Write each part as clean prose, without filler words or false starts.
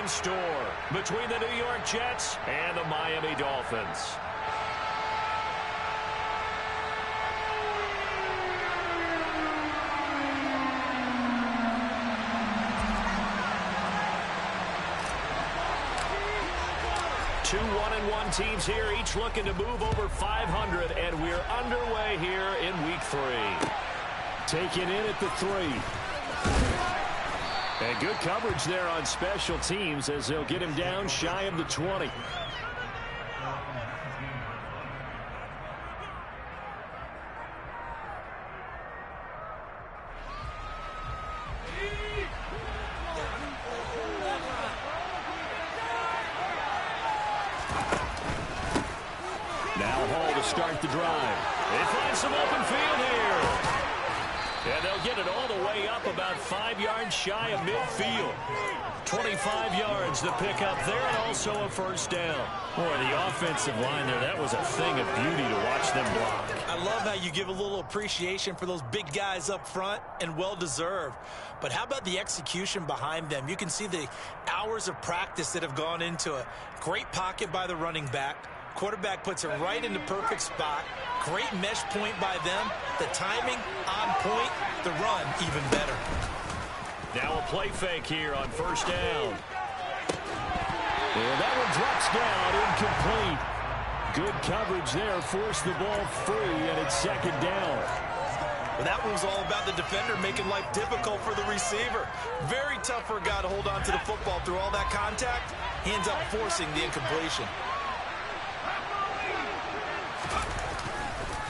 in store between the New York Jets and the Miami Dolphins. Two 1-1 teams here, each looking to move over 500, and we're underway here in Week 3. Taken in at the 3. And good coverage there on special teams as they'll get him down shy of the 20. Now Hall to start the drive. They find some open field here. And they'll get it all the way up about 5 yards shy of midfield. 25 yards to pick up there, and also a first down. Boy, the offensive line there, that was a thing of beauty to watch them block. I love how you give a little appreciation for those big guys up front, and well-deserved. But how about the execution behind them? You can see the hours of practice that have gone into it. Great pocket by the running back. Quarterback puts it right in the perfect spot. Great mesh point by them. The timing on point. The run even better. Now a play fake here on first down. And that one drops down, incomplete. Good coverage there. Forced the ball free, and it's second down. Well, that one was all about the defender making life difficult for the receiver. Very tough for a guy to hold on to the football through all that contact. He ends up forcing the incompletion.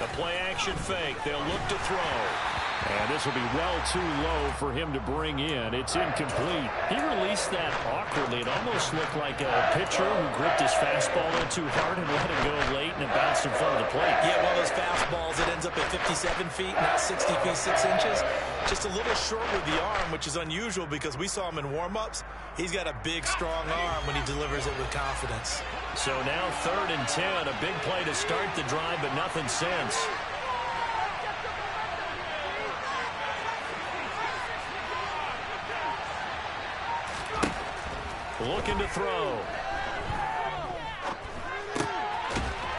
The play action fake. They'll look to throw. And this will be well too low for him to bring in. It's incomplete. He released that awkwardly. It almost looked like a pitcher who gripped his fastball in too hard and let it go late, and it bounced in front of the plate. Yeah, one of those fastballs that ends up at 57 feet, not 60 feet, 6 inches. Just a little short with the arm, which is unusual because we saw him in warm-ups. He's got a big, strong arm when he delivers it with confidence. So now 3rd and 10, a big play to start the drive, but nothing since. Looking to throw.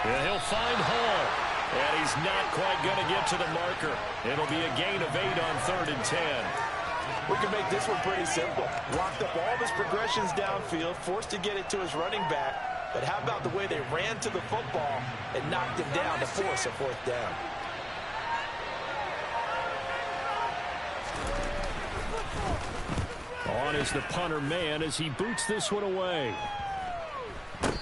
And he'll find Hall. And he's not quite going to get to the marker. It'll be a gain of 8 on 3rd and 10. We can make this one pretty simple. Blocked up all of his progressions downfield, forced to get it to his running back. But how about the way they ran to the football and knocked him down to force a 4th down? On is the punter man as he boots this one away.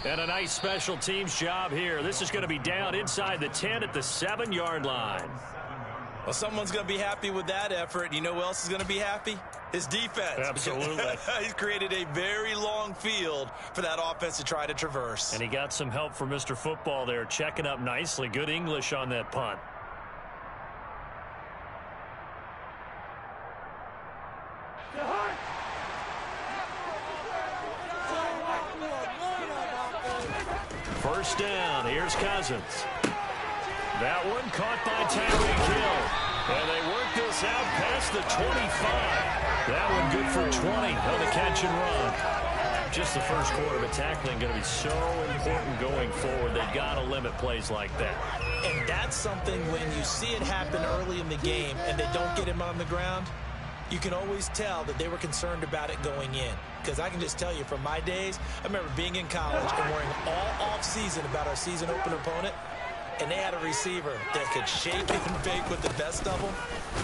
And a nice special teams job here. This is going to be down inside the 10 at the 7-yard line. Well, someone's going to be happy with that effort. You know who else is going to be happy? His defense. Absolutely. He's created a very long field for that offense to try to traverse. And he got some help from Mr. Football there, checking up nicely. Good English on that punt. First down. Here's Cousins. That one caught by Tyreek Hill. And they work this out past the 25. That one good for 20 on the catch and run. Just the first quarter, but tackling going to be so important going forward. They've got to limit plays like that. And that's something when you see it happen early in the game and they don't get him on the ground, you can always tell that they were concerned about it going in. Because I can just tell you from my days, I remember being in college and worrying all off-season about our season opener opponent, and they had a receiver that could shake and bake with the best of them.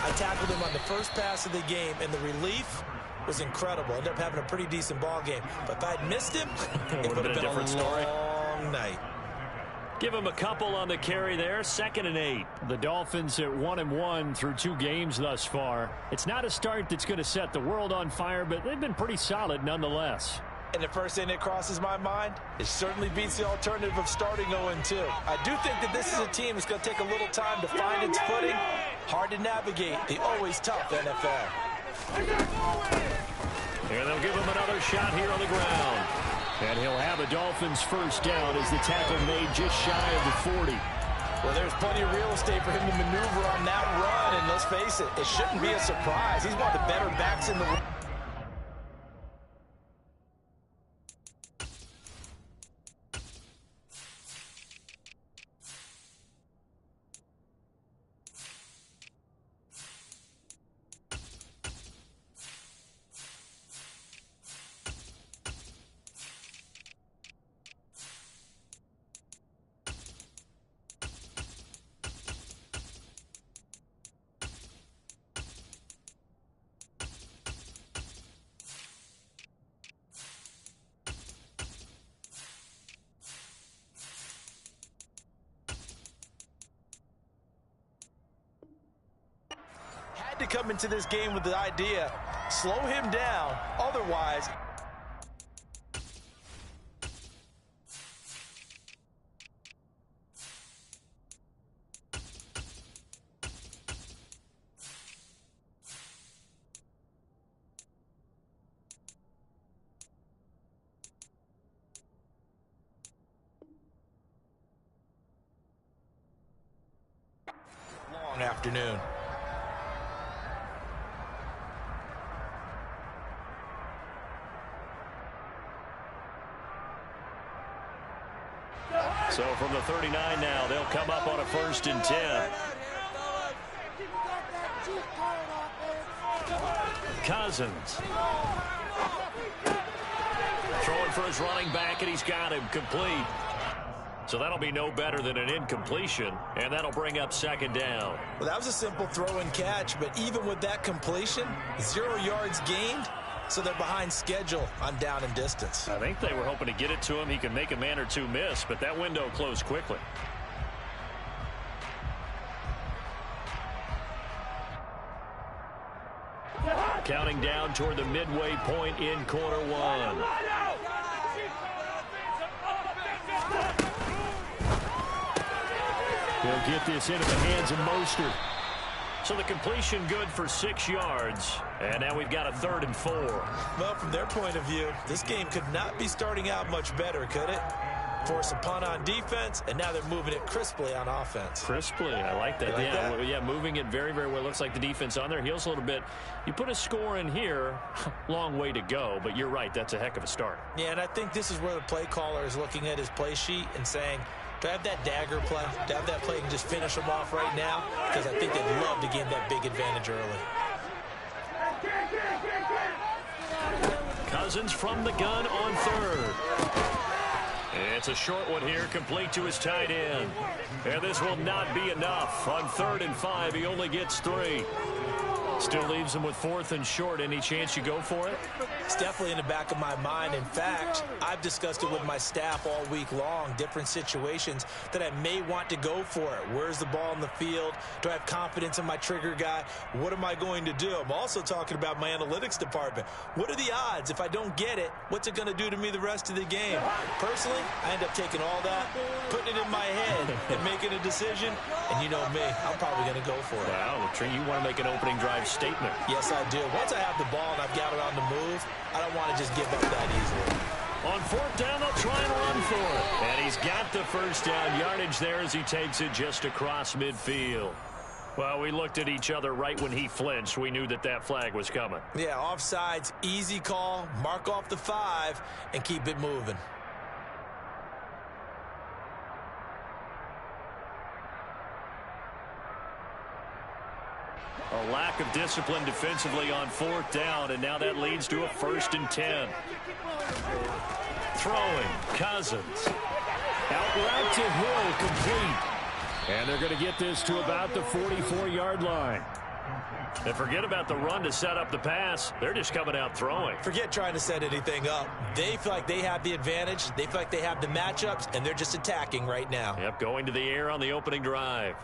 I tackled him on the first pass of the game, and the relief was incredible. Ended up having a pretty decent ball game. But if I'd missed him, it would have been a different story. Long night. Give him a couple on the carry there. 2nd and 8. The Dolphins at 1-1 through 2 games thus far. It's not a start that's going to set the world on fire, but they've been pretty solid nonetheless. And the first thing that crosses my mind, it certainly beats the alternative of starting 0-2. I do think that this is a team that's going to take a little time to find its footing. Hard to navigate the always tough NFL. And they'll give him another shot here on the ground. And he'll have a Dolphins first down as the tackle made just shy of the 40. Well, there's plenty of real estate for him to maneuver on that run. And let's face it, it shouldn't be a surprise. He's one of the better backs in the world. had to come into this game with the idea, slow him down, otherwise... long afternoon. So from the 39 now, they'll come up on a 1st and 10. Cousins. Throwing for his running back, and he's got him complete. So that'll be no better than an incompletion, and that'll bring up 2nd down. Well, that was a simple throw and catch, but even with that completion, 0 yards gained, so they're behind schedule on down and distance. I think they were hoping to get it to him. He could make a man or two miss, but that window closed quickly. Counting down toward the midway point in quarter 1. They'll get this into the hands of Mostert. So the completion good for 6 yards. And now we've got a 3rd and 4. Well, from their point of view, this game could not be starting out much better, could it? Force a punt on defense, and now they're moving it crisply on offense. Crisply, I like that. Yeah, moving it very, very well. Looks like the defense on their heels a little bit. You put a score in here, long way to go, but you're right, that's a heck of a start. Yeah, and I think this is where the play caller is looking at his play sheet and saying, do I have that dagger play? Do I have that play and just finish them off right now? Because I think they'd love to gain that big advantage early. Cousins from the gun on 3rd. It's a short one here, complete to his tight end. And this will not be enough. On 3rd and 5, he only gets 3. Still leaves him with 4th and short. Any chance you go for it? It's definitely in the back of my mind. In fact, I've discussed it with my staff all week long, different situations that I may want to go for it. Where's the ball in the field? Do I have confidence in my trigger guy? What am I going to do? I'm also talking about my analytics department. What are the odds? If I don't get it, what's it going to do to me the rest of the game? Personally, I end up taking all that, putting it in my head, and making a decision. And you know me, I'm probably going to go for it. Wow, Trey, you want to make an opening drive statement. Yes, I do. Once I have the ball and I've got it on the move, I don't want to just give up that easily. On 4th down, they'll try and run for it. And he's got the 1st down yardage there as he takes it just across midfield. Well, we looked at each other right when he flinched. We knew that that flag was coming. Yeah, offsides, easy call, mark off the 5, and keep it moving. A lack of discipline defensively on 4th down, and now that leads to a 1st and 10. Throwing, Cousins. Out route to Hill, complete. And they're going to get this to about the 44-yard line. And forget about the run to set up the pass. They're just coming out throwing. Forget trying to set anything up. They feel like they have the advantage. They feel like they have the matchups, and they're just attacking right now. Yep, going to the air on the opening drive.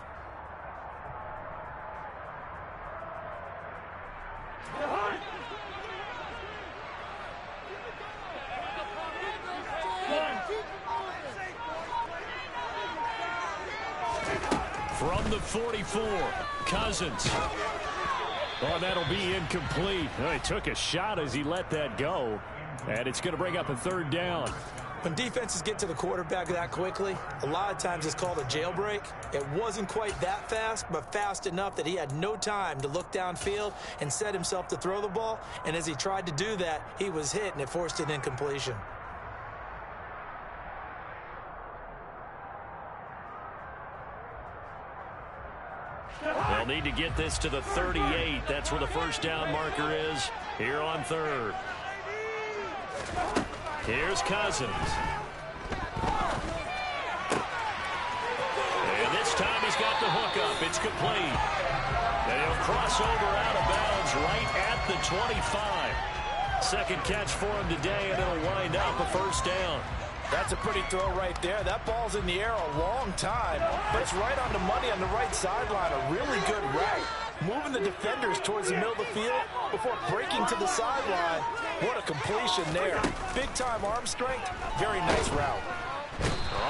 From the 44, Cousins. Oh, that'll be incomplete. Oh, he took a shot as he let that go. And it's going to bring up a 3rd down. When defenses get to the quarterback that quickly, a lot of times it's called a jailbreak. It wasn't quite that fast, but fast enough that he had no time to look downfield and set himself to throw the ball. And as he tried to do that, he was hit, and it forced an incompletion. They'll need to get this to the 38. That's where the 1st down marker is here on 3rd. Here's Cousins. And this time he's got the hook up. It's complete. And he'll cross over out of bounds right at the 25. 2nd catch for him today, and it'll wind up a 1st down. That's a pretty throw right there. That ball's in the air a long time, but it's right on the money on the right sideline. A really good route. moving the defenders towards the middle of the field before breaking to the sideline. What a completion there. Big-time arm strength. Very nice route.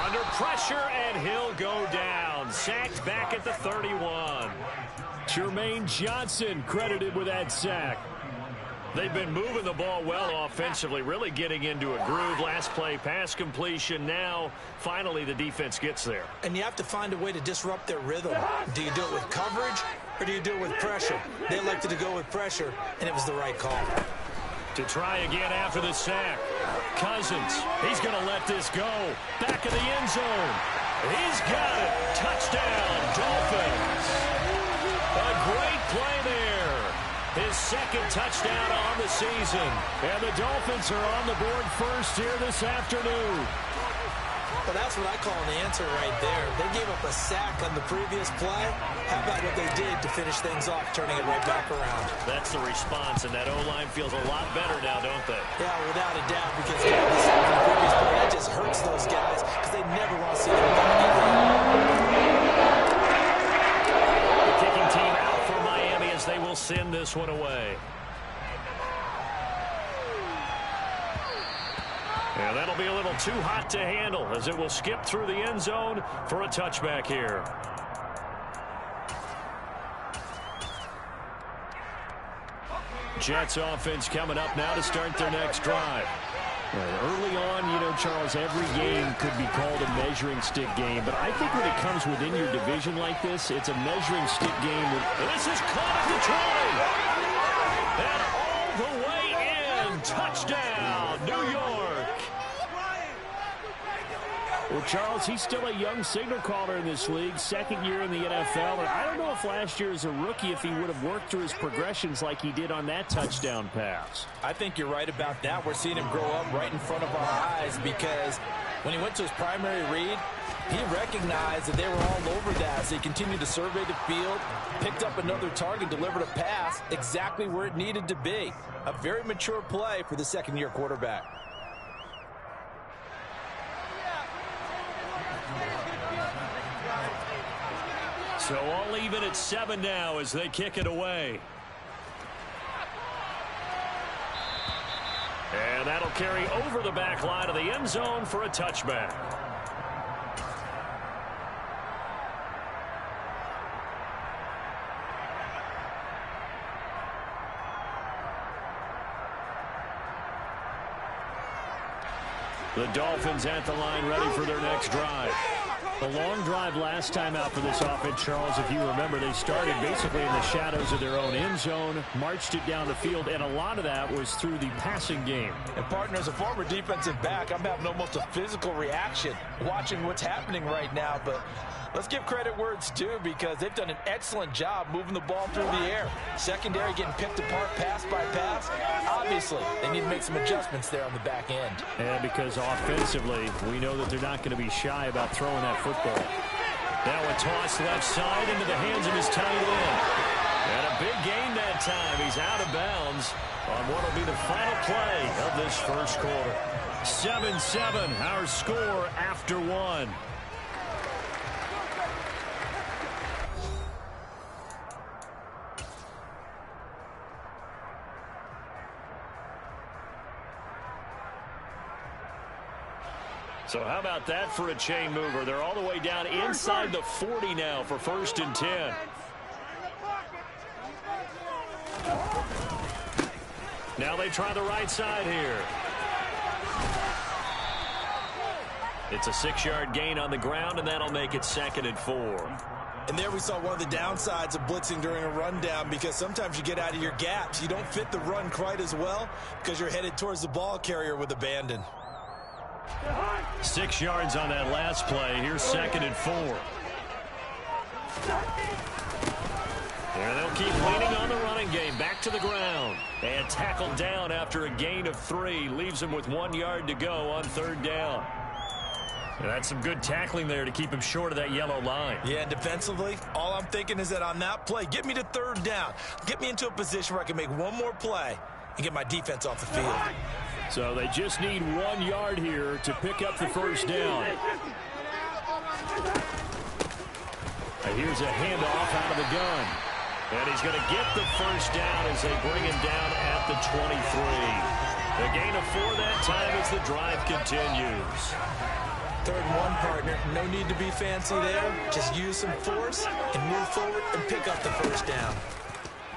Under pressure, and he'll go down. Sacked back at the 31. Jermaine Johnson credited with that sack. They've been moving the ball well offensively, really getting into a groove. Last play, pass completion. Now, finally, the defense gets there. And you have to find a way to disrupt their rhythm. Do you do it with coverage, or do you do it with pressure? They elected to go with pressure, and it was the right call. To try again after the sack. Cousins, he's going to let this go. Back of the end zone. He's got it. Touchdown, Dolphins. A great play there. His second touchdown on the season. And the Dolphins are on the board first here this afternoon. Well, that's what I call an answer right there. They gave up a sack on the previous play. How about what they did to finish things off, turning it right back around? That's the response, and that O-line feels a lot better now, don't they? Yeah, without a doubt, because the sack on the previous play, that just hurts those guys because they never want to see them back in there. The kicking team out for Miami as they will send this one away. And that'll be a little too hot to handle as it will skip through the end zone for a touchback here. Jets offense coming up now to start their next drive. Early on, you know, Charles, every game could be called a measuring stick game. But I think when it comes within your division like this, it's a measuring stick game. And this is caught at the 20. And all the way in. Touchdown, New York. Well, Charles, he's still a young signal caller in this league, second year in the NFL. And I don't know if last year as a rookie, if he would have worked through his progressions like he did on that touchdown pass. I think you're right about that. We're seeing him grow up right in front of our eyes because when he went to his primary read, he recognized that they were all over that as he continued to survey the field, picked up another target, delivered a pass exactly where it needed to be. A very mature play for the second-year quarterback. So all even at 7 now as they kick it away. And that'll carry over the back line of the end zone for a touchback. The Dolphins at the line ready for their next drive. The long drive last time out for this offense, Charles, if you remember, they started basically in the shadows of their own end zone, marched it down the field, and a lot of that was through the passing game. And, partner, as a former defensive back, I'm having almost a physical reaction watching what's happening right now. But let's give credit where it's due because they've done an excellent job moving the ball through the air. Secondary getting picked apart pass by pass. Obviously, they need to make some adjustments there on the back end. And because offensively, we know that they're not going to be shy about throwing that football. Now a toss left side into the hands of his tight end. And a big gain that time. He's out of bounds on what will be the final play of this first quarter. 7-7, our score after one. So how about that for a chain mover? They're all the way down inside the 40 now for 1st and 10. Now they try the right side here. It's a 6-yard gain on the ground, and that'll make it 2nd and 4. And there we saw one of the downsides of blitzing during a rundown because sometimes you get out of your gaps. You don't fit the run quite as well because you're headed towards the ball carrier with abandon. 6 yards on that last play. Here's 2nd and 4. And they'll keep leaning on the running game. Back to the ground. And tackled down after a gain of 3. Leaves him with 1 yard to go on 3rd down. And that's some good tackling there to keep him short of that yellow line. Yeah, and defensively, all I'm thinking is that on that play, get me to 3rd down. Get me into a position where I can make one more play and get my defense off the field. So they just need 1 yard here to pick up the 1st down. And here's a handoff out of the gun. And he's going to get the first down as they bring him down at the 23. A gain of 4 that time as the drive continues. 3rd and 1, partner. No need to be fancy there. Just use some force and move forward and pick up the first down.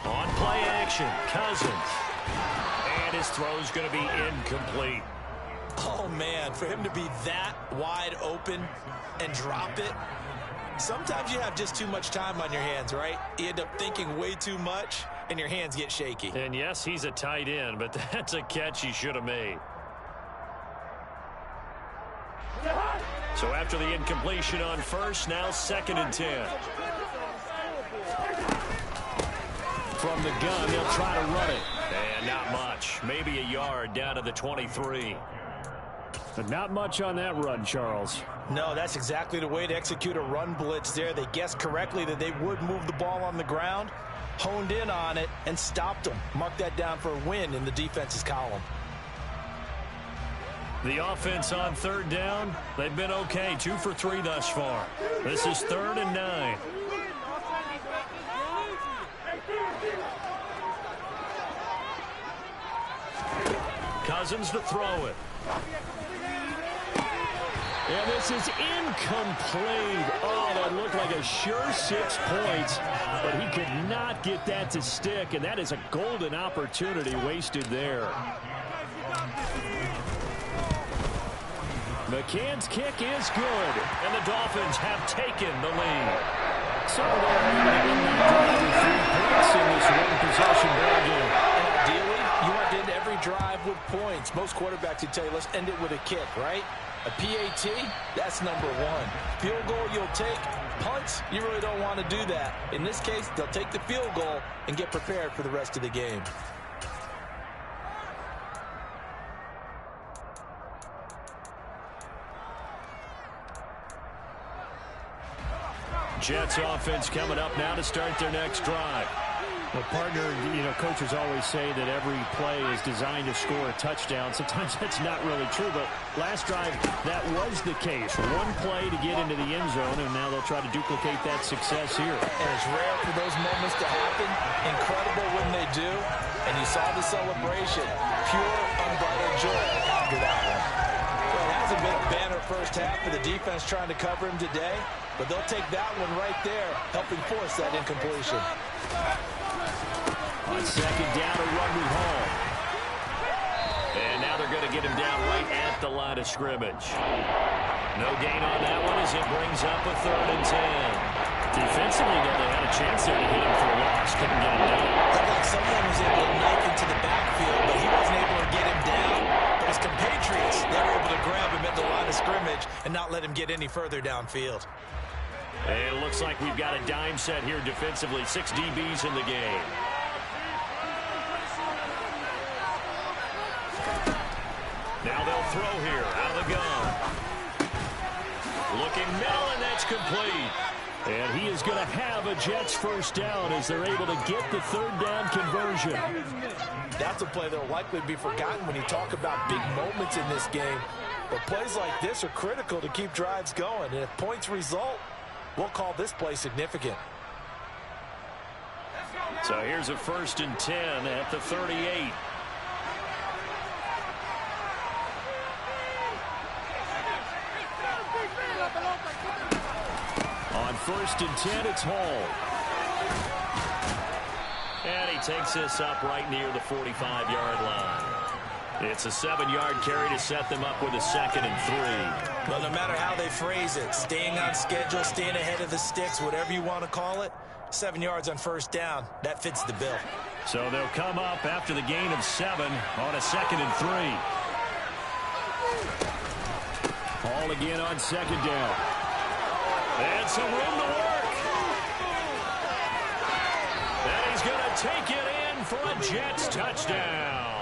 On play action, Cousins. And his throw's going to be incomplete. Oh, man, for him to be that wide open and drop it. Sometimes you have just too much time on your hands, right? You end up thinking way too much, and your hands get shaky. And yes, he's a tight end, but that's a catch he should have made. So after the incompletion on first, now 2nd and 10. From the gun, they'll try to run it. And not much. Maybe a yard down to the 23. But not much on that run, Charles. No, that's exactly the way to execute a run blitz there. They guessed correctly that they would move the ball on the ground, honed in on it, and stopped them. Mark that down for a win in the defense's column. The offense on 3rd down, they've been okay. 2 for 3 thus far. This is 3rd and 9. Cousins to throw it. And this is incomplete. Oh, that looked like a sure 6 points, but he could not get that to stick, and that is a golden opportunity wasted there. McCann's kick is good, and the Dolphins have taken the lead. So they're able to win that drive with 3 points in this one-possession ball game. Ideally, you want to end every drive with points. Most quarterbacks would tell you, let's end it with a kick, right? A PAT, that's number 1. Field goal you'll take. Punts, you really don't want to do that. In this case, they'll take the field goal and get prepared for the rest of the game. Jets offense coming up now to start their next drive. Well, partner, coaches always say that every play is designed to score a touchdown. Sometimes that's not really true, but last drive, that was the case. 1 play to get into the end zone, and now they'll try to duplicate that success here. And it's rare for those moments to happen. Incredible when they do. And you saw the celebration. Pure, unbridled joy after that one. Well, it hasn't been a banner first half for the defense trying to cover him today, but they'll take that one right there, helping force that incompletion. On 2nd down, a run with Hall. And now they're going to get him down right at the line of scrimmage. No gain on that one as it brings up a 3rd and 10. Defensively, though, they had a chance there to hit him for a loss. Couldn't get him down. Looked like someone was able to knife into the backfield, but he wasn't able to get him down. But his compatriots, they were able to grab him at the line of scrimmage and not let him get any further downfield. And it looks like we've got a dime set here defensively. 6 DBs in the game. Now they'll throw here out of the gun. Looking middle, and that's complete. And he is going to have a Jets first down as they're able to get the 3rd down conversion. That's a play that will likely be forgotten when you talk about big moments in this game. But plays like this are critical to keep drives going. And if points result, we'll call this play significant. So here's a 1st and 10 at the 38. On 1st and 10, it's Hall. And he takes this up right near the 45-yard line. It's a 7-yard carry to set them up with a 2nd and 3. Well, no matter how they phrase it, staying on schedule, staying ahead of the sticks, whatever you want to call it, 7 yards on 1st down, that fits the bill. So they'll come up after the gain of 7 on a 2nd and 3. Hall again on 2nd down. And some room to work. And he's going to take it in for a Jets touchdown.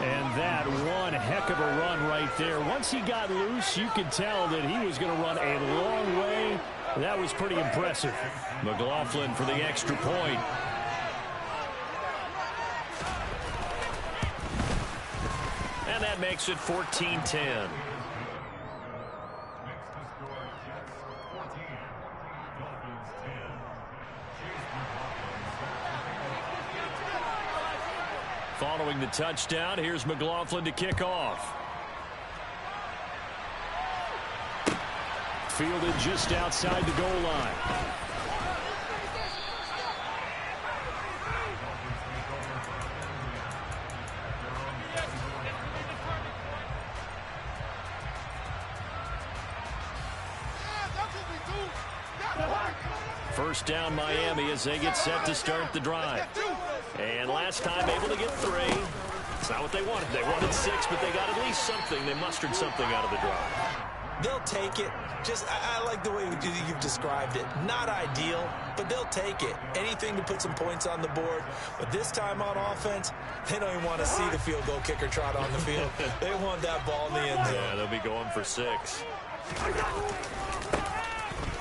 And that one heck of a run right there. Once he got loose, you could tell that he was going to run a long way. That was pretty impressive. McLaughlin for the extra point. And that makes it 14-10. throwing the touchdown. Here's McLaughlin to kick off. Fielded just outside the goal line. First down Miami as they get set to start the drive. And last time able to get 3. It's not what they wanted. They wanted 6, but they got at least something. They mustered something out of the drive. They'll take it. I like the way you've described it. Not ideal, but they'll take it. Anything to put some points on the board. But this time on offense, they don't even want to see the field goal kicker trot on the field. They want that ball in the end zone. Yeah, they'll be going for 6.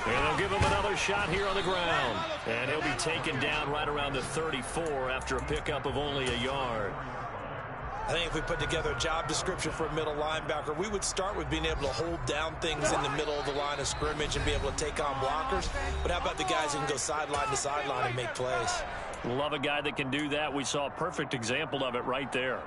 And they'll give him another shot here on the ground. And he'll be taken down right around the 34 after a pickup of only a yard. I think if we put together a job description for a middle linebacker, we would start with being able to hold down things in the middle of the line of scrimmage and be able to take on blockers. But how about the guys who can go sideline to sideline and make plays? Love a guy that can do that. We saw a perfect example of it right there.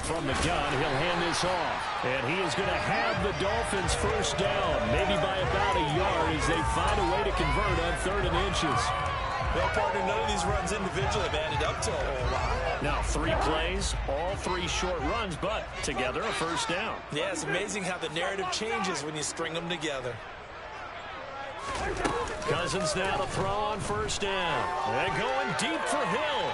From the gun, he'll hand this off. And he is going to have the Dolphins first down, maybe by about a yard as they find a way to convert on 3rd and inches. Well, partner, none of these runs individually have added up to a whole lot. Now 3 plays, all 3 short runs, but together a first down. Yeah, it's amazing how the narrative changes when you string them together. Cousins now to throw on first down. And going deep for Hill.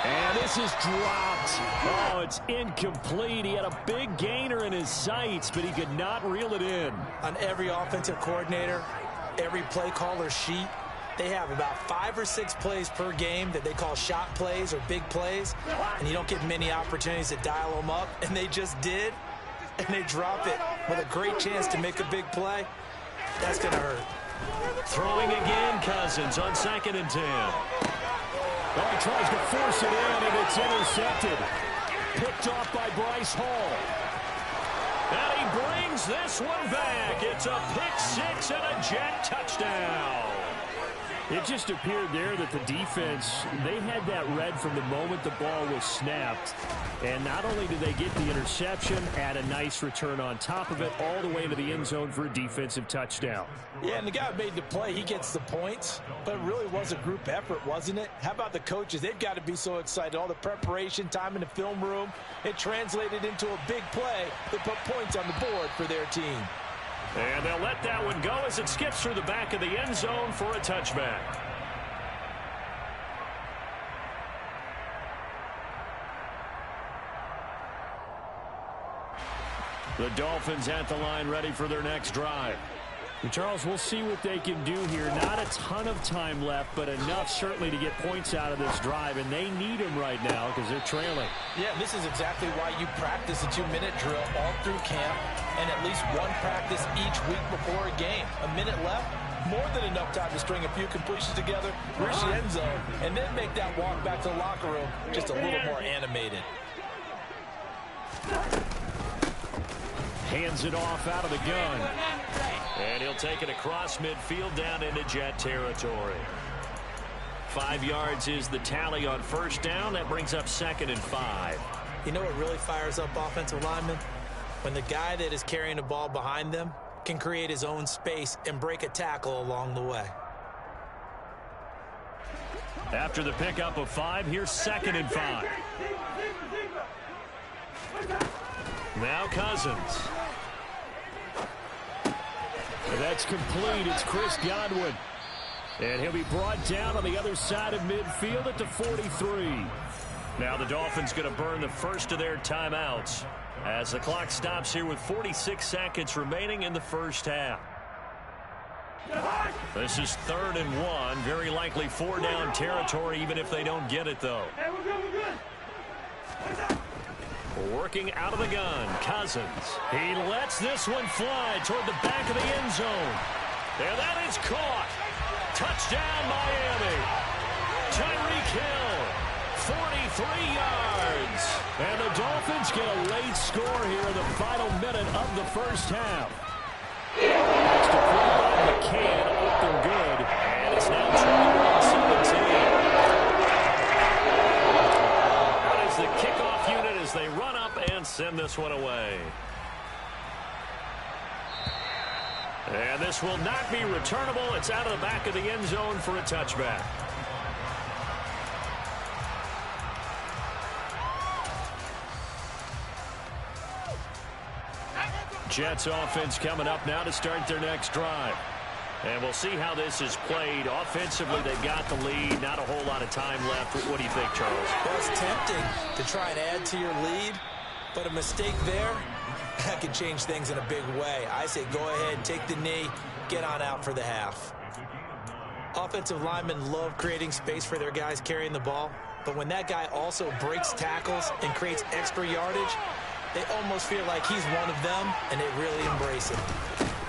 And this is dropped. Oh, it's incomplete. He had a big gainer in his sights, but he could not reel it in. On every offensive coordinator, every play caller sheet, they have about 5 or 6 plays per game that they call shot plays or big plays, and you don't get many opportunities to dial them up, and they just did, and they drop it with a great chance to make a big play. That's going to hurt. Throwing again, Cousins on 2nd and 10. Oh, he tries to force it in, and it's intercepted. Picked off by Bryce Hall. And he brings this one back. It's a pick-6 and a Jet touchdown. It just appeared there that the defense, they had that read from the moment the ball was snapped. And not only did they get the interception, add a nice return on top of it, all the way to the end zone for a defensive touchdown. Yeah, and the guy made the play. He gets the points, but it really was a group effort, wasn't it? How about the coaches? They've got to be so excited. All the preparation, time in the film room, it translated into a big play that put points on the board for their team. And they'll let that one go as it skips through the back of the end zone for a touchback. The Dolphins at the line ready for their next drive. And Charles, we'll see what they can do here. Not a ton of time left, but enough certainly to get points out of this drive, and they need them right now because they're trailing. Yeah, this is exactly why you practice a 2-minute drill all through camp and at least one practice each week before a game. A minute left, more than enough time to string a few completions together, reach the end zone, and then make that walk back to the locker room just a little more animated. Hands it off out of the gun. And he'll take it across midfield down into Jet territory. 5 yards is the tally on first down. That brings up 2nd and 5. You know what really fires up offensive linemen? When the guy that is carrying the ball behind them can create his own space and break a tackle along the way. After the pickup of 5, here's 2nd and 5. Now Cousins. And that's complete. It's Chris Godwin. And he'll be brought down on the other side of midfield at the 43. Now the Dolphins going to burn the first of their timeouts as the clock stops here with 46 seconds remaining in the first half. This is 3rd and 1. Very likely 4-down territory even if they don't get it, though. Working out of the gun, Cousins. He lets this one fly toward the back of the end zone. And that is caught. Touchdown, Miami. Tyreek Hill 43 yards. And the Dolphins get a late score here in the final minute of the first half. That's declared by McCann, up and good. And it's now 21-17. That is the kickoff unit as they run up and send this one away. And this will not be returnable. It's out of the back of the end zone for a touchback. Jets offense coming up now to start their next drive. And we'll see how this is played. Offensively, they've got the lead. Not a whole lot of time left. What do you think, Charles? Well, it's tempting to try and add to your lead, but a mistake there, that could change things in a big way. I say go ahead, take the knee, get on out for the half. Offensive linemen love creating space for their guys carrying the ball, but when that guy also breaks tackles and creates extra yardage, they almost feel like he's one of them, and they really embrace it.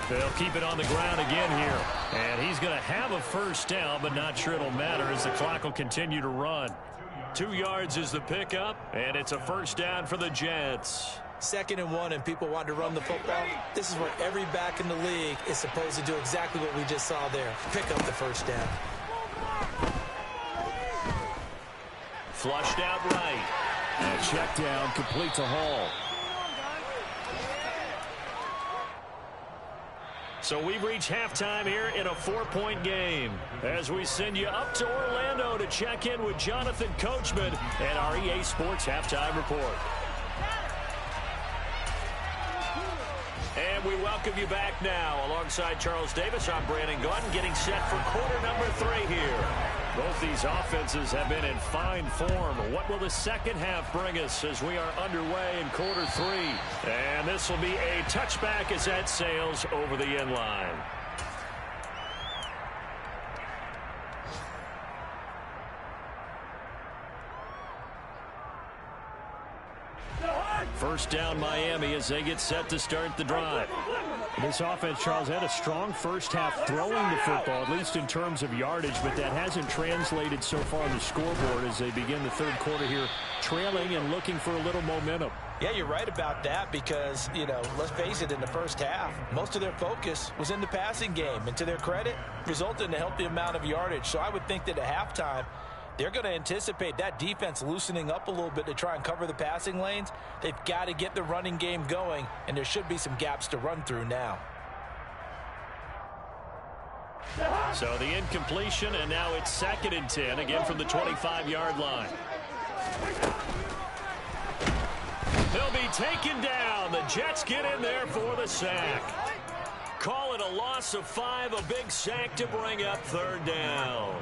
They'll keep it on the ground again here. And he's going to have a first down, but not sure it'll matter as the clock will continue to run. 2 yards is the pickup, and it's a first down for the Jets. 2nd and 1, and people want to run the football. This is where every back in the league is supposed to do exactly what we just saw there. Pick up the first down. Flushed out right. And check down, complete to Hall. So we've reached halftime here in a 4-point game as we send you up to Orlando to check in with Jonathan Coachman and our EA Sports Halftime Report. And we welcome you back now. Alongside Charles Davis, I'm Brandon Gaudin, getting set for quarter number 3 here. Both these offenses have been in fine form. What will the second half bring us as we are underway in quarter 3? And this will be a touchback as that sails over the end line. First down Miami as they get set to start the drive. This offense, Charles, had a strong first half throwing the football, at least in terms of yardage, but that hasn't translated so far on the scoreboard as they begin the third quarter here, trailing and looking for a little momentum. Yeah, you're right about that because, let's face it, in the first half, most of their focus was in the passing game. And to their credit, resulted in a healthy amount of yardage. So I would think that at halftime, they're going to anticipate that defense loosening up a little bit to try and cover the passing lanes. They've got to get the running game going, and there should be some gaps to run through now. So the incompletion, and now it's 2nd and 10, again from the 25-yard line. They'll be taken down. The Jets get in there for the sack. Call it a loss of 5, a big sack to bring up 3rd down.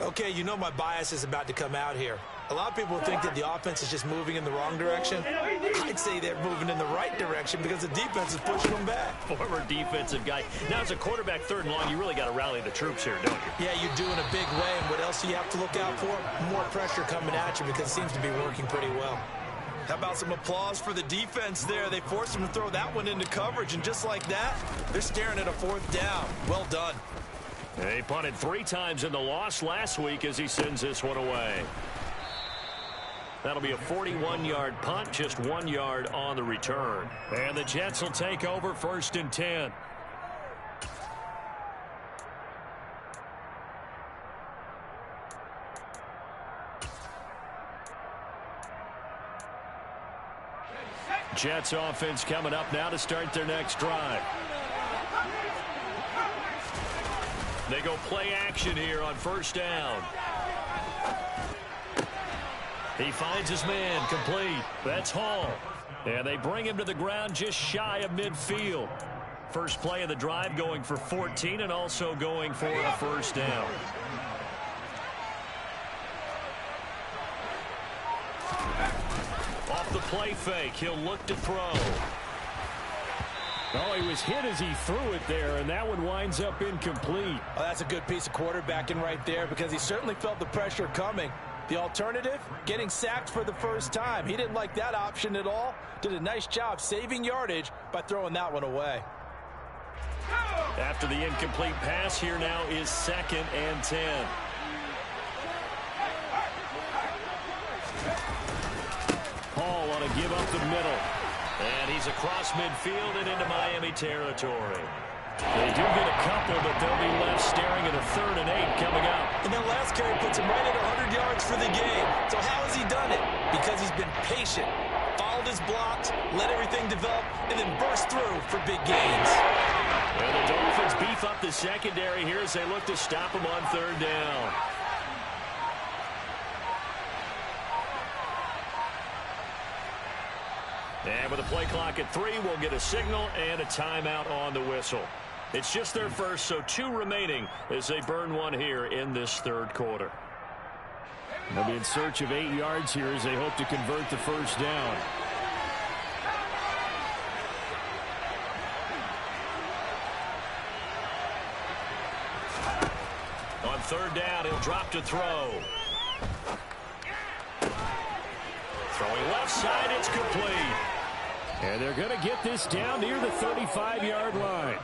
Okay, my bias is about to come out here. A lot of people think that the offense is just moving in the wrong direction. I'd say they're moving in the right direction because the defense is pushing them back. Former defensive guy. Now, as a quarterback 3rd and long, you really got to rally the troops here, don't you? Yeah, you do in a big way. And what else do you have to look out for? More pressure coming at you because it seems to be working pretty well. How about some applause for the defense there? They forced him to throw that one into coverage, and just like that, they're staring at a 4th down. Well done. He punted 3 times in the loss last week as he sends this one away. That'll be a 41-yard punt, just 1 yard on the return. And the Jets will take over 1st and 10. Jets offense coming up now to start their next drive. They go play action here on 1st down. He finds his man, complete. That's Hall. And they bring him to the ground just shy of midfield. First play of the drive going for 14 and also going for a 1st down. Off the play fake, he'll look to throw. Oh, he was hit as he threw it there, and that one winds up incomplete. Oh, that's a good piece of quarterbacking right there because he certainly felt the pressure coming. The alternative, getting sacked for the first time. He didn't like that option at all. Did a nice job saving yardage by throwing that one away. After the incomplete pass, here now is 2nd and 10. to give up the middle. And he's across midfield and into Miami territory. They do get a couple, but they'll be left staring at a 3rd and 8 coming up. And that last carry puts him right at 100 yards for the game. So how has he done it? Because he's been patient, followed his blocks, let everything develop, and then burst through for big gains. And the Dolphins beef up the secondary here as they look to stop him on 3rd down. And with a play clock at 3, we'll get a signal and a timeout on the whistle. It's just their first, so 2 remaining as they burn one here in this 3rd quarter. They'll be in search of 8 yards here as they hope to convert the 1st down. On 3rd down, he'll drop to throw. Throwing left side, it's complete. And they're going to get this down near the 35-yard line.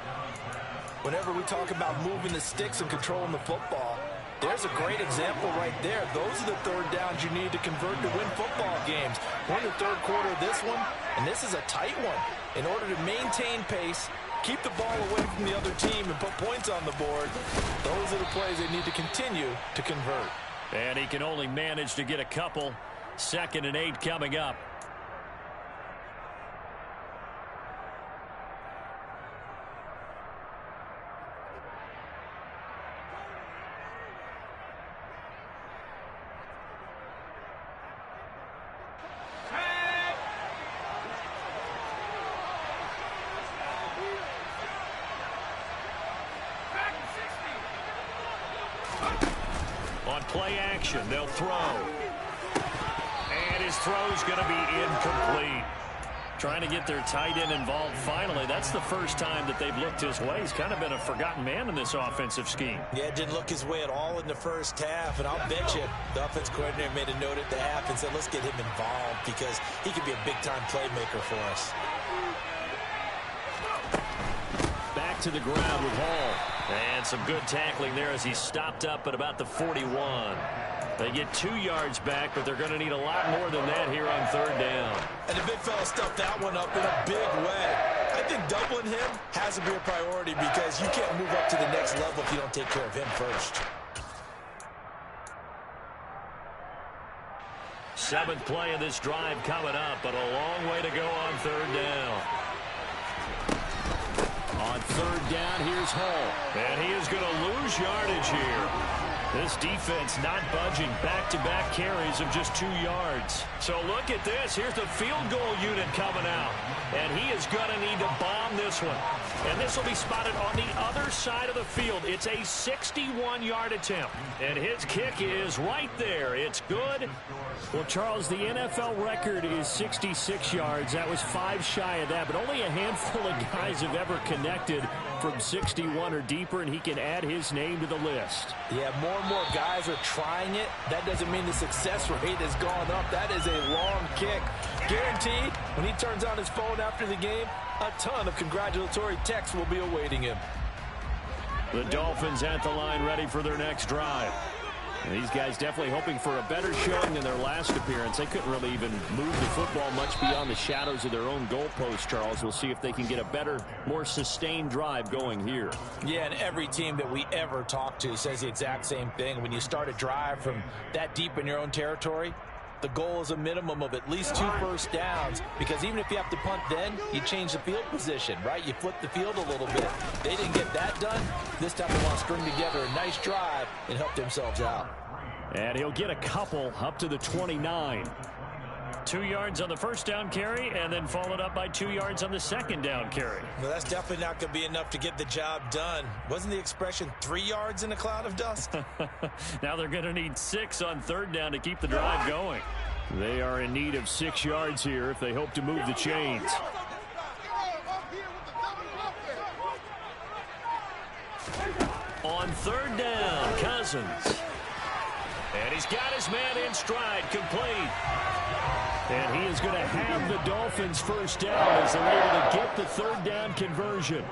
Whenever we talk about moving the sticks and controlling the football, there's a great example right there. Those are the 3rd downs you need to convert to win football games. We're in the 3rd quarter of this one, and this is a tight one. In order to maintain pace, keep the ball away from the other team, and put points on the board, those are the plays they need to continue to convert. And he can only manage to get a couple. 2nd and 8 coming up. On play action, they'll throw. And his throw's going to be incomplete. Trying to get their tight end involved finally. That's the first time that they've looked his way. He's kind of been a forgotten man in this offensive scheme. Yeah, it didn't look his way at all in the first half. And I'll bet you the offense coordinator made a note at the half and said, let's get him involved because he could be a big-time playmaker for us. Back to the ground with Hall. And some good tackling there as he stopped up at about the 41. They get 2 yards back, but they're going to need a lot more than that here on 3rd down. And the big fella stuffed that one up in a big way. I think doubling him has to be a priority because you can't move up to the next level if you don't take care of him first. 7th play of this drive coming up, but a long way to go on 3rd down. On 3rd down, here's Hall. And he is going to lose yardage here. This defense not budging. Back-to-back carries of just 2 yards. So look at this. Here's the field goal unit coming out. And he is going to need to bomb this one. And this will be spotted on the other side of the field. It's a 61-yard attempt. And his kick is right there. It's good. Well, Charles, the NFL record is 66 yards. That was 5 shy of that, but only a handful of guys have ever connected from 61 or deeper, and he can add his name to the list. Yeah, more and more guys are trying it. That doesn't mean the success rate has gone up. That is a long kick. Guaranteed, when he turns on his phone after the game, a ton of congratulatory texts will be awaiting him. The Dolphins at the line ready for their next drive. And these guys definitely hoping for a better showing than their last appearance. They couldn't really even move the football much beyond the shadows of their own goalpost, Charles. We'll see if they can get a better, more sustained drive going here. Yeah, and every team that we ever talk to says the exact same thing. When you start a drive from that deep in your own territory, the goal is a minimum of at least 2 first downs, because even if you have to punt then, you change the field position, right? You flip the field a little bit. They didn't get that done. This time they want to string together a nice drive and help themselves out. And he'll get a couple up to the 29. 2 yards on the first down carry, and then followed up by 2 yards on the second down carry. Well, that's definitely not going to be enough to get the job done. Wasn't the expression 3 yards in a cloud of dust? Now they're going to need 6 on third down to keep the drive going. They are in need of 6 yards here if they hope to move the chains. On third down, Cousins. And he's got his man in stride, complete. And he is going to have the Dolphins first down as they're able to get the third down conversion.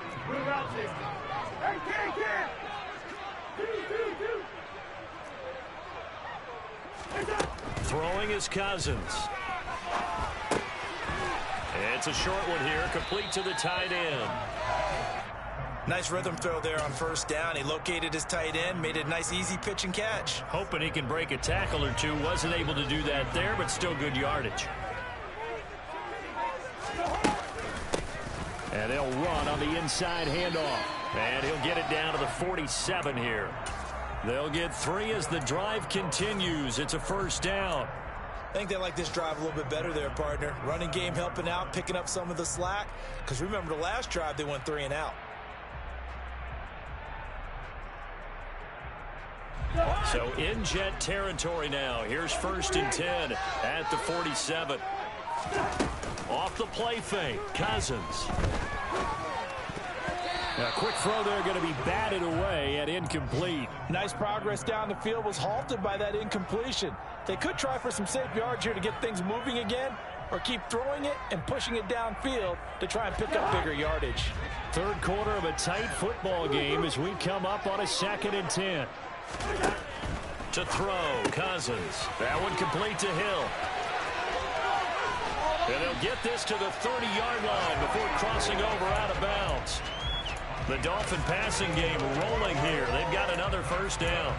Throwing is Cousins. It's a short one here, complete to the tight end. Nice rhythm throw there on first down. He located his tight end, made it a nice easy pitch and catch. Hoping he can break a tackle or two. Wasn't able to do that there, but still good yardage. And they'll run on the inside handoff. And he'll get it down to the 47 here. They'll get 3 as the drive continues. It's a first down. I think they like this drive a little bit better there, partner. Running game helping out, picking up some of the slack. Because remember the last drive, they went 3 and out. So in Jet territory now. Here's 1st and 10 at the 47. Off the play fake, Cousins. A quick throw there going to be batted away and incomplete. Nice progress down the field, was halted by that incompletion. They could try for some safe yards here to get things moving again, or keep throwing it and pushing it downfield to try and pick up bigger yardage. Third quarter of a tight football game as we come up on a 2nd and 10. To throw, Cousins. That one complete to Hill. And they'll get this to the 30-yard line before crossing over out of bounds. The Dolphin passing game rolling here. They've got another first down.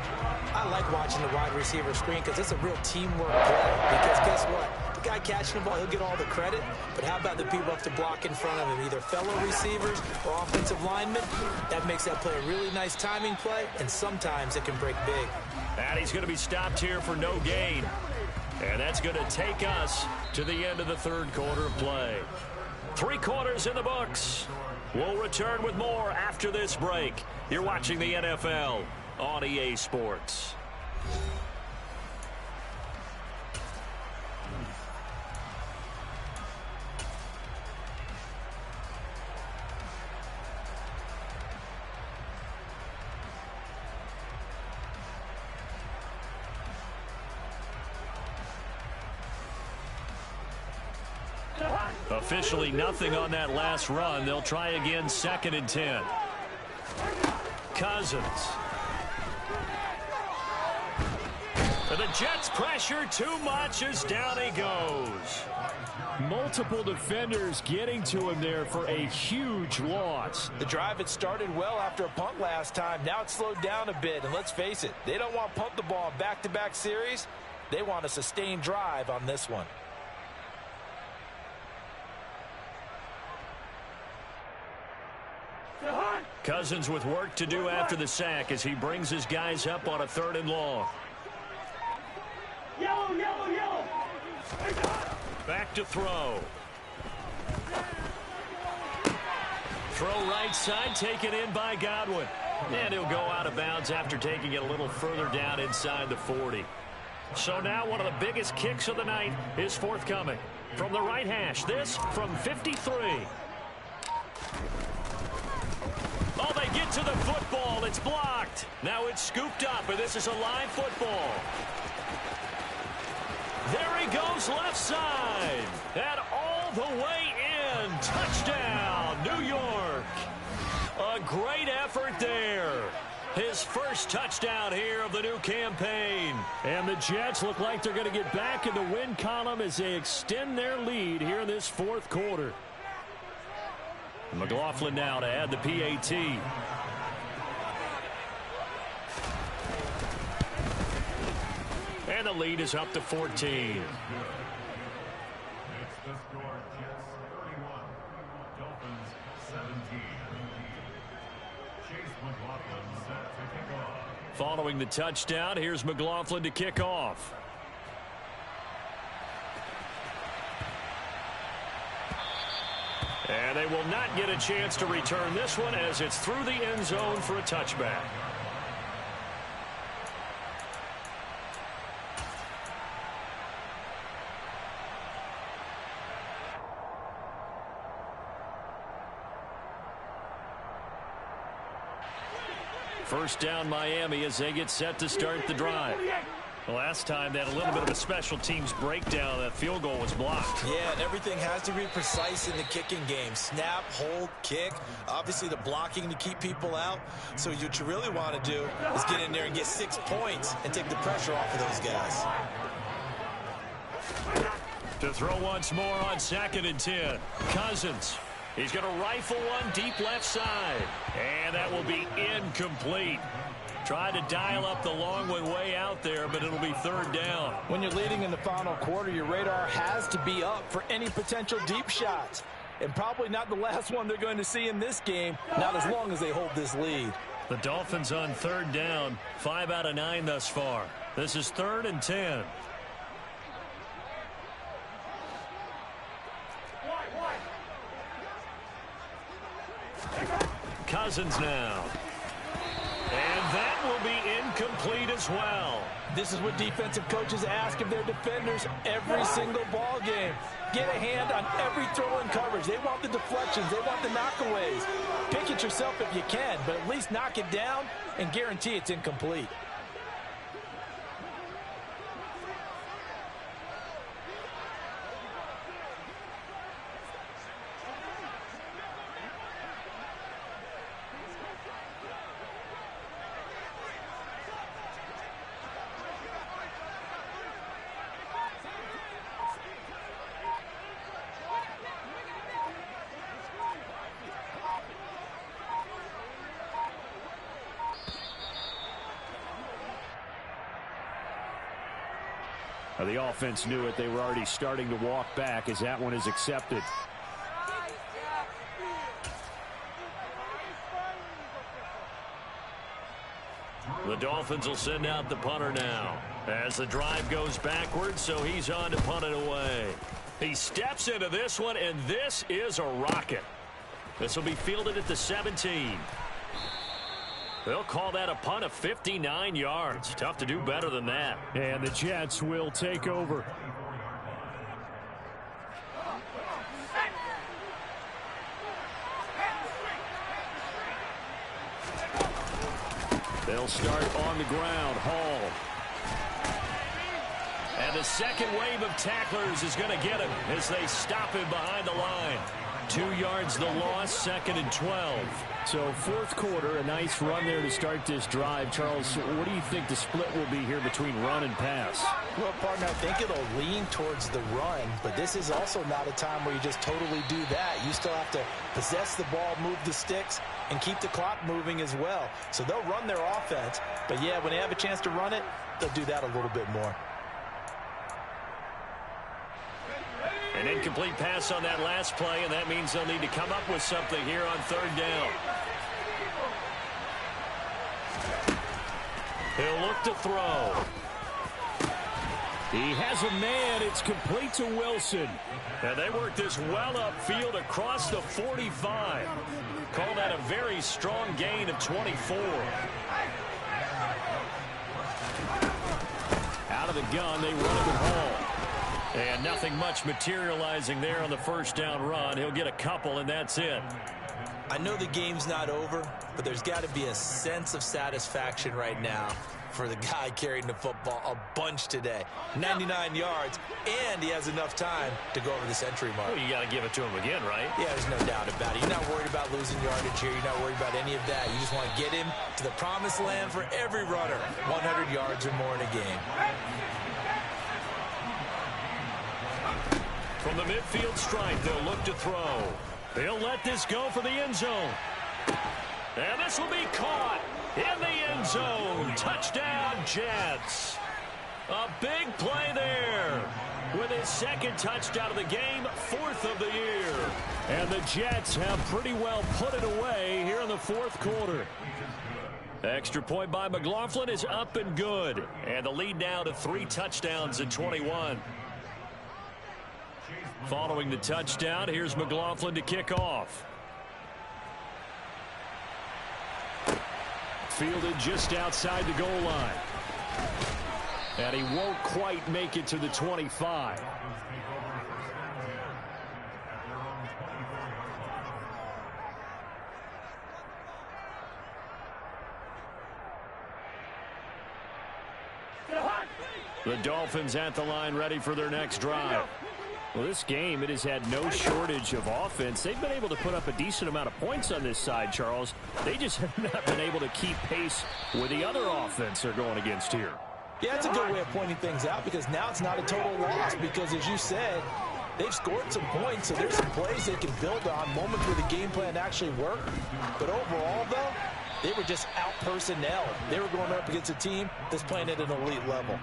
I like watching the wide receiver screen because it's a real teamwork play. Because guess what? The guy catching the ball, he'll get all the credit. But how about the people up to block in front of him, either fellow receivers or offensive linemen? That makes that play a really nice timing play, and sometimes it can break big. And he's going to be stopped here for no gain. And that's going to take us to the end of the third quarter of play. 3 quarters in the books. We'll return with more after this break. You're watching the NFL on EA Sports. Officially nothing on that last run. They'll try again, 2nd and 10. Cousins. The Jets pressure too much as down he goes. Multiple defenders getting to him there for a huge loss. The drive had started well after a punt last time. Now it's slowed down a bit, and let's face it, they don't want to punt the ball in back-to-back series. They want a sustained drive on this one. Cousins with work to do after the sack as he brings his guys up on a 3rd and long. Yellow, yellow, yellow. Back to throw. Throw right side, taken in by Godwin. And he'll go out of bounds after taking it a little further down inside the 40. So now one of the biggest kicks of the night is forthcoming. From the right hash, this from 53. Oh, they get to the football. It's blocked. Now it's scooped up, and this is a live football. There he goes left side. And all the way in. Touchdown, New York. A great effort there. His first touchdown here of the new campaign. And the Jets look like they're going to get back in the win column as they extend their lead here in this 4th quarter. McLaughlin now to add the PAT. And the lead is up to 14. Following the touchdown, here's McLaughlin to kick off. And they will not get a chance to return this one as it's through the end zone for a touchback. First down Miami as they get set to start the drive. Last time they had a little bit of a special teams breakdown. That field goal was blocked. Yeah, and everything has to be precise in the kicking game. Snap, hold, kick. Obviously the blocking to keep people out. So what you really want to do is get in there and get 6 points and take the pressure off of those guys. To throw once more on 2nd and 10. Cousins. He's going to rifle one deep left side. And that will be incomplete. Tried to dial up the long one way out there, but it'll be 3rd down. When you're leading in the final quarter, your radar has to be up for any potential deep shots. And probably not the last one they're going to see in this game, not as long as they hold this lead. The Dolphins on 3rd down, 5 out of 9 thus far. This is 3rd and 10. Cousins now. And that will be incomplete as well. This is what defensive coaches ask of their defenders every single ball game. Get a hand on every throw in coverage. They want the deflections. They want the knockaways. Pick it yourself if you can, but at least knock it down and guarantee it's incomplete. The offense knew it. They were already starting to walk back as that one is accepted. The Dolphins will send out the punter now as the drive goes backwards, so he's on to punt it away. He steps into this one, and this is a rocket. This will be fielded at the 17. They'll call that a punt of 59 yards. Tough to do better than that. And the Jets will take over. They'll start on the ground. Hall. And the second wave of tacklers is going to get him as they stop him behind the line. 2 yards the loss, 2nd and 12. So 4th quarter, a nice run there to start this drive. Charles, what do you think the split will be here between run and pass? Well, partner, I think it'll lean towards the run, but this is also not a time where you just totally do that. You still have to possess the ball, move the sticks, and keep the clock moving as well. So they'll run their offense, but yeah, when they have a chance to run it, they'll do that a little bit more. An incomplete pass on that last play, and that means they'll need to come up with something here on 3rd down. He'll look to throw. He has a man. It's complete to Wilson. And they work this well upfield across the 45. Call that a very strong gain of 24. Out of the gun, they run it with Hall. And nothing much materializing there on the 1st down run. He'll get a couple, and that's it. I know the game's not over, but there's got to be a sense of satisfaction right now for the guy carrying the football a bunch today. 99 yards, and he has enough time to go over the century mark. Well, you got to give it to him again, right? Yeah, there's no doubt about it. You're not worried about losing yardage here. You're not worried about any of that. You just want to get him to the promised land for every runner. 100 yards or more in a game. From the midfield stripe, they'll look to throw. They'll let this go for the end zone. And this will be caught in the end zone. Touchdown, Jets. A big play there with his 2nd touchdown of the game, 4th of the year. And the Jets have pretty well put it away here in the 4th quarter. Extra point by McLaughlin is up and good. And the lead now to 3 touchdowns at 21. Following the touchdown, here's McLaughlin to kick off. Fielded just outside the goal line. And he won't quite make it to the 25. The Dolphins at the line, ready for their next drive. Well, this game, it has had no shortage of offense. They've been able to put up a decent amount of points on this side, Charles. They just have not been able to keep pace with the other offense they're going against here. Yeah, that's a good way of pointing things out because now it's not a total loss because, as you said, they've scored some points, so there's some plays they can build on, moments where the game plan actually worked. But overall, though, they were just out-personnel. They were going up against a team that's playing at an elite level.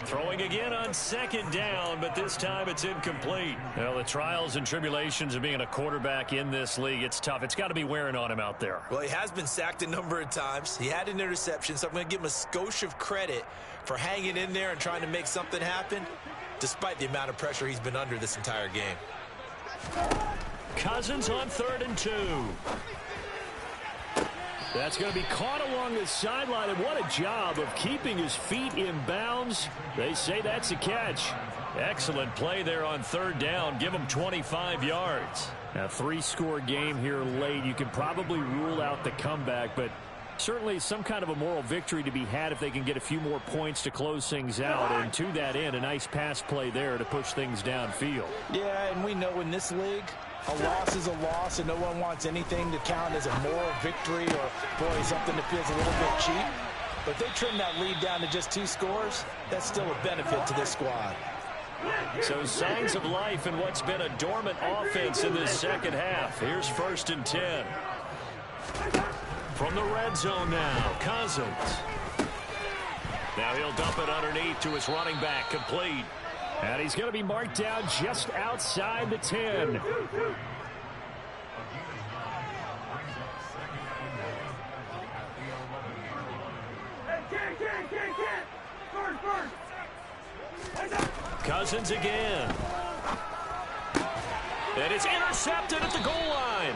Throwing again on second down, but this time it's incomplete. Well, the trials and tribulations of being a quarterback in this league, it's tough. It's got to be wearing on him out there. Well, he has been sacked a number of times. He had an interception, so I'm going to give him a skosh of credit for hanging in there and trying to make something happen, despite the amount of pressure he's been under this entire game. Cousins on 3rd and 2. That's going to be caught along the sideline, and what a job of keeping his feet in bounds. They say that's a catch. Excellent play there on 3rd down. Give him 25 yards. A 3-score game here late. You can probably rule out the comeback, but certainly some kind of a moral victory to be had if they can get a few more points to close things out. And to that end, a nice pass play there to push things downfield. Yeah, and we know in this league, a loss is a loss, and no one wants anything to count as a moral victory or, boy, something that feels a little bit cheap. But if they trim that lead down to just 2 scores, that's still a benefit to this squad. So signs of life in what's been a dormant offense in this second half. Here's 1st and 10. From the red zone now, Cousins. Now he'll dump it underneath to his running back, complete. And he's going to be marked down just outside the 10. Cousins again. And it's intercepted at the goal line.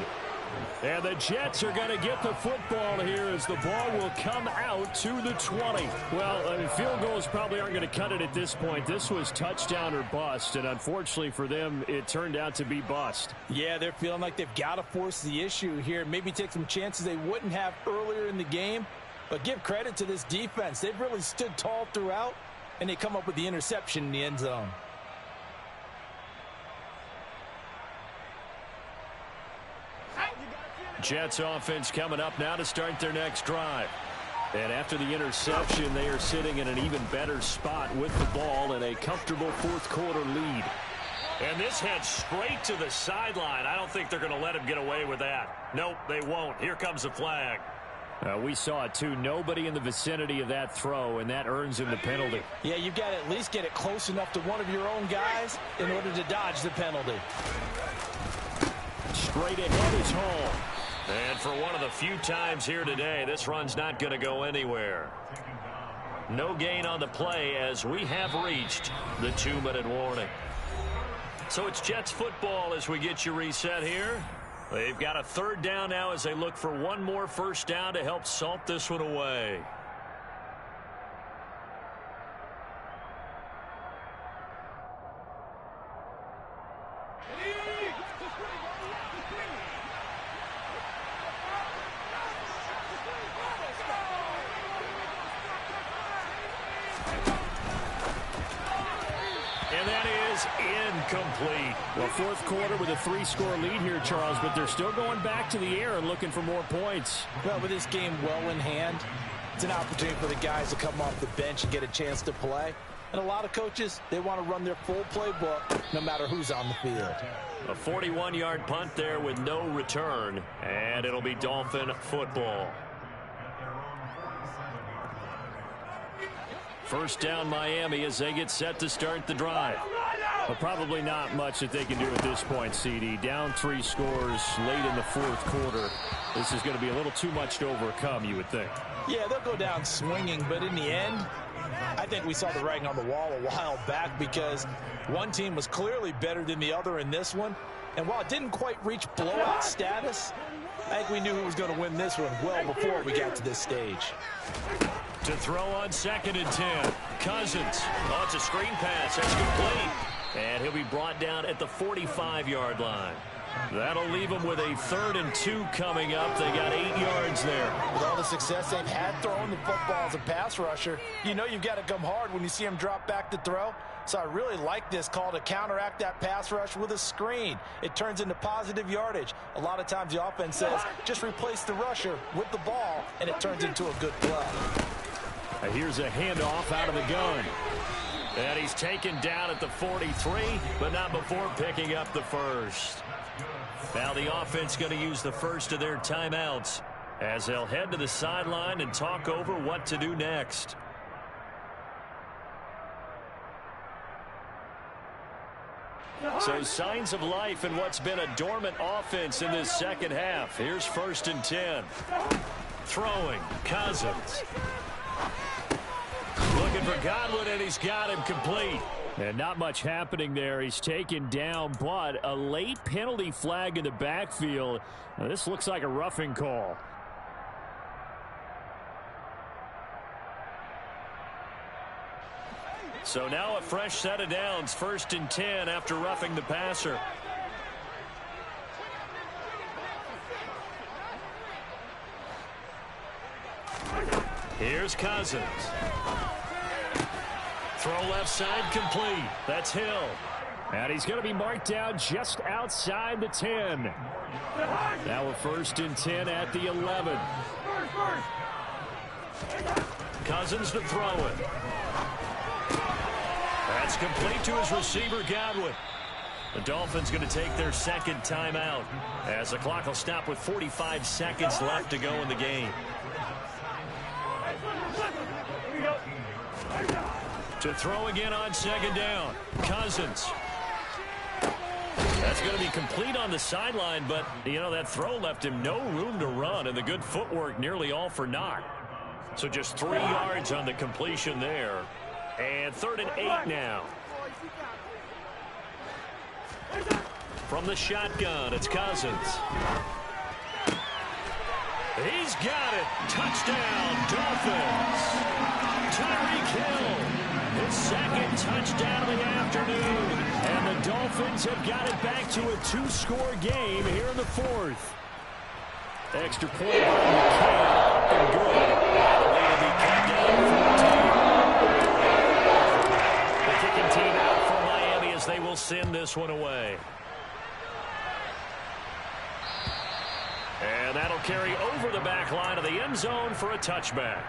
And the Jets are going to get the football here as the ball will come out to the 20. Well, field goals probably aren't going to cut it at this point. This was touchdown or bust, and unfortunately for them, it turned out to be bust. Yeah, they're feeling like they've got to force the issue here. Maybe take some chances they wouldn't have earlier in the game. But give credit to this defense. They've really stood tall throughout, and they come up with the interception in the end zone. Jets offense coming up now to start their next drive. And after the interception, they are sitting in an even better spot with the ball and a comfortable 4th quarter lead. And this heads straight to the sideline. I don't think they're going to let him get away with that. Nope, they won't. Here comes the flag. We saw it too. Nobody in the vicinity of that throw, and that earns him the penalty. Yeah, you've got to at least get it close enough to one of your own guys in order to dodge the penalty. Straight ahead is Hall. And for one of the few times here today, this run's not going to go anywhere. No gain on the play as we have reached the 2-minute warning. So it's Jets football as we get you reset here. They've got a 3rd down now as they look for one more 1st down to help salt this one away. And that is incomplete. Well, 4th quarter with a 3-score lead here, Charles, but they're still going back to the air and looking for more points. Well, with this game well in hand, it's an opportunity for the guys to come off the bench and get a chance to play. And a lot of coaches, they want to run their full playbook no matter who's on the field. A 41-yard punt there with no return, and it'll be Dolphin football. 1st down Miami as they get set to start the drive. But probably not much that they can do at this point, CD. Down 3 scores late in the 4th quarter. This is going to be a little too much to overcome, you would think. Yeah, they'll go down swinging, but in the end, I think we saw the writing on the wall a while back because one team was clearly better than the other in this one. And while it didn't quite reach blowout status, I think we knew who was going to win this one well before we got to this stage. To throw on 2nd and 10. Cousins. Oh, it's a screen pass. That's complete. And he'll be brought down at the 45-yard line. That'll leave them with a 3rd and 2 coming up. They got 8 yards there. With all the success they've had throwing the football as a pass rusher, you know you've got to come hard when you see him drop back to throw. So I really like this call to counteract that pass rush with a screen. It turns into positive yardage. A lot of times the offense says, just replace the rusher with the ball, and it turns into a good play. Here's a handoff out of the gun. And he's taken down at the 43, but not before picking up the first. Now the offense going to use the first of their timeouts as they'll head to the sideline and talk over what to do next. So signs of life in what's been a dormant offense in this second half. Here's 1st and 10. Throwing, Cousins. Looking for Godwin, and he's got him complete. And not much happening there. He's taken down, but a late penalty flag in the backfield. Now, this looks like a roughing call. So now a fresh set of downs, 1st and 10 after roughing the passer. Here's Cousins. Throw left side complete. That's Hill. And he's going to be marked down just outside the 10. Now a 1st and 10 at the 11. Cousins to throw it. That's complete to his receiver, Godwin. The Dolphins going to take their second timeout as the clock will stop with 45 seconds left to go in the game. To throw again on 2nd down. Cousins. That's going to be complete on the sideline, but, you know, that throw left him no room to run, and the good footwork nearly all for naught. So just 3 yards on the completion there. And 3rd and 8 now. From the shotgun, it's Cousins. He's got it. Touchdown, Dolphins. Tyreek Hill, his 2nd touchdown of the afternoon. And the Dolphins have got it back to a 2-score game here in the 4th. Extra point by McCann, up and good. And the lead will be cut down 14. The kicking team out for Miami as they will send this one away. And that'll carry over the back line of the end zone for a touchback.